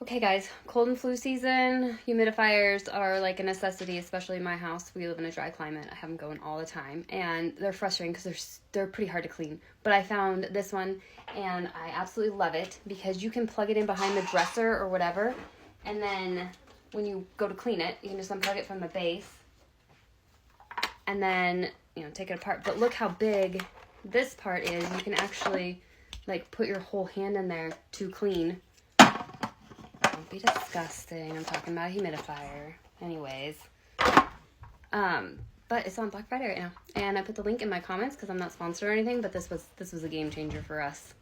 Okay guys, cold and flu season, humidifiers are like a necessity, especially in my house. We live in a dry climate. I have them going all the time, and they're frustrating because they're pretty hard to clean. But I found this one, and I absolutely love it because you can plug it in behind the dresser or whatever, and then when you go to clean it, you can just unplug it from the base, and then, you know, take it apart. But look how big this part is. You can actually, like, put your whole hand in there to clean. Don't be disgusting. I'm talking about a humidifier. Anyways. But it's on Black Friday right now. And I put the link in my comments because I'm not sponsored or anything, but this was a game changer for us.